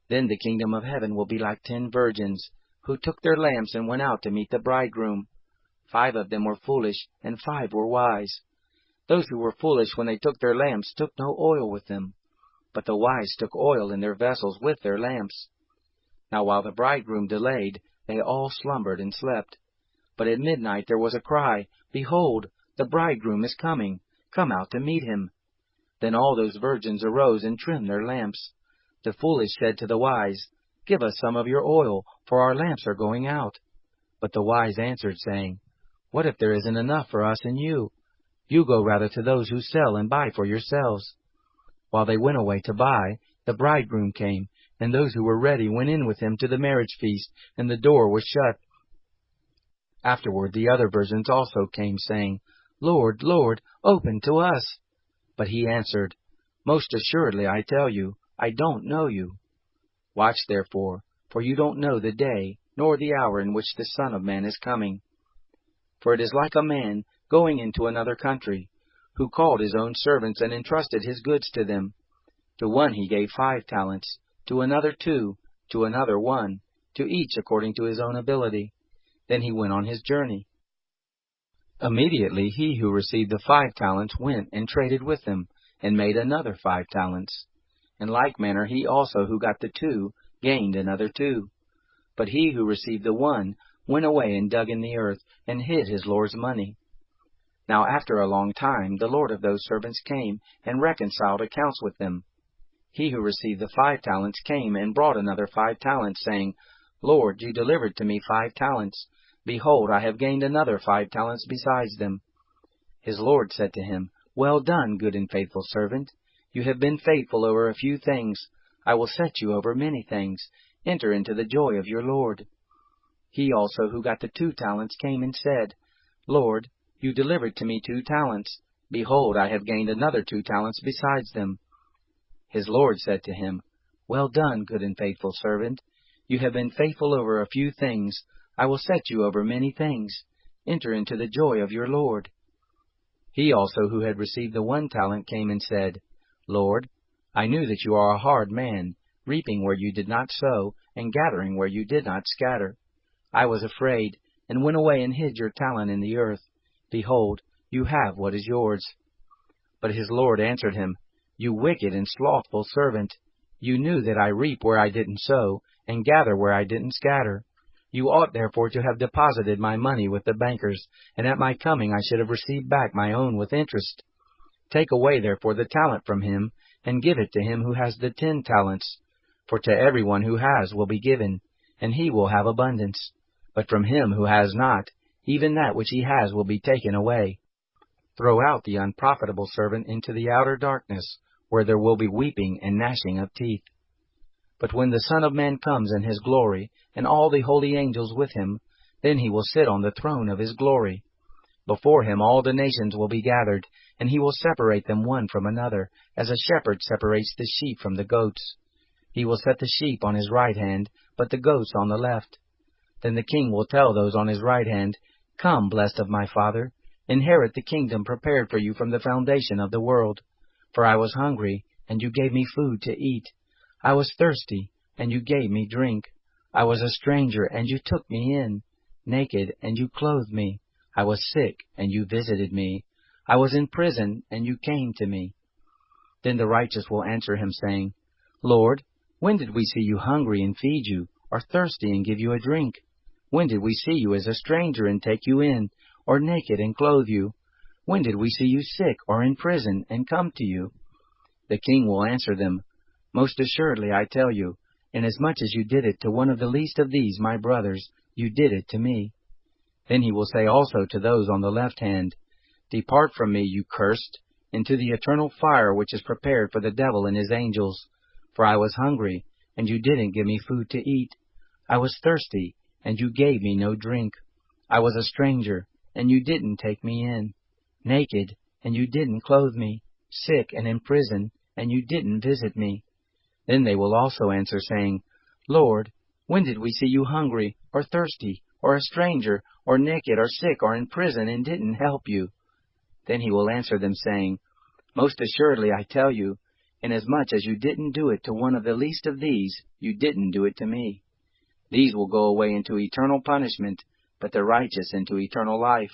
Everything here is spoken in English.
Then the kingdom of heaven will be like 10 virgins, who took their lamps and went out to meet the bridegroom. 5 of them were foolish, and 5 were wise. Those who were foolish when they took their lamps took no oil with them, but the wise took oil in their vessels with their lamps. Now while the bridegroom delayed, they all slumbered and slept. But at midnight there was a cry, Behold, the bridegroom is coming, come out to meet him. Then all those virgins arose and trimmed their lamps. The foolish said to the wise, Give us some of your oil, for our lamps are going out. But the wise answered, saying, What if there isn't enough for us and you? You go rather to those who sell and buy for yourselves. While they went away to buy, the bridegroom came, and those who were ready went in with him to the marriage feast, and the door was shut. Afterward the other virgins also came, saying, Lord, Lord, open to us. But he answered, Most assuredly I tell you, I don't know you. Watch therefore, for you don't know the day, nor the hour in which the Son of Man is coming. For it is like a man going into another country, who called his own servants and entrusted his goods to them. To one he gave 5 talents, to another 2, to another 1, to each according to his own ability. Then he went on his journey. Immediately he who received the 5 talents went and traded with them, and made another 5 talents. In like manner he also who got the 2 gained another 2. But he who received the 1 went away and dug in the earth, and hid his Lord's money. Now after a long time the Lord of those servants came, and reconciled accounts with them. He who received the 5 talents came and brought another 5 talents, saying, Lord, you delivered to me 5 talents. Behold, I have gained another 5 talents besides them. His Lord said to him, Well done, good and faithful servant. You have been faithful over a few things. I will set you over many things. Enter into the joy of your Lord. He also who got the 2 talents came and said, Lord, you delivered to me 2 talents. Behold, I have gained another 2 talents besides them. His Lord said to him, Well done, good and faithful servant. You have been faithful over a few things. I will set you over many things. Enter into the joy of your Lord. He also who had received the 1 talent came and said, Lord, I knew that you are a hard man, reaping where you did not sow, and gathering where you did not scatter. I was afraid, and went away and hid your talent in the earth. Behold, you have what is yours. But his Lord answered him, You wicked and slothful servant. You knew that I reap where I didn't sow, and gather where I didn't scatter. You ought therefore to have deposited my money with the bankers, and at my coming I should have received back my own with interest. Take away therefore the talent from him, and give it to him who has the 10 talents. For to everyone who has will be given, and he will have abundance. But from him who has not, even that which he has will be taken away. Throw out the unprofitable servant into the outer darkness, where there will be weeping and gnashing of teeth. But when the Son of Man comes in his glory, and all the holy angels with him, then he will sit on the throne of his glory. Before him all the nations will be gathered, and he will separate them one from another, as a shepherd separates the sheep from the goats. He will set the sheep on his right hand, but the goats on the left. Then the king will tell those on his right hand, Come, blessed of my Father, inherit the kingdom prepared for you from the foundation of the world. For I was hungry, and you gave me food to eat. I was thirsty, and you gave me drink. I was a stranger, and you took me in. Naked, and you clothed me. I was sick, and you visited me. I was in prison, and you came to me. Then the righteous will answer him, saying, Lord, when did we see you hungry and feed you, or thirsty and give you a drink? When did we see you as a stranger and take you in, or naked and clothe you? When did we see you sick or in prison and come to you? The king will answer them, Most assuredly I tell you, inasmuch as you did it to one of the least of these my brothers, you did it to me. Then he will say also to those on the left hand, Depart from me, you cursed, into the eternal fire which is prepared for the devil and his angels. For I was hungry, and you didn't give me food to eat. I was thirsty, and you gave me no drink. I was a stranger, and you didn't take me in. Naked, and you didn't clothe me. Sick and in prison, and you didn't visit me. Then they will also answer, saying, Lord, when did we see you hungry, or thirsty, or a stranger, or naked, or sick, or in prison, and didn't help you? Then he will answer them, saying, Most assuredly I tell you, Inasmuch as you didn't do it to one of the least of these, you didn't do it to me. These will go away into eternal punishment, but the righteous into eternal life.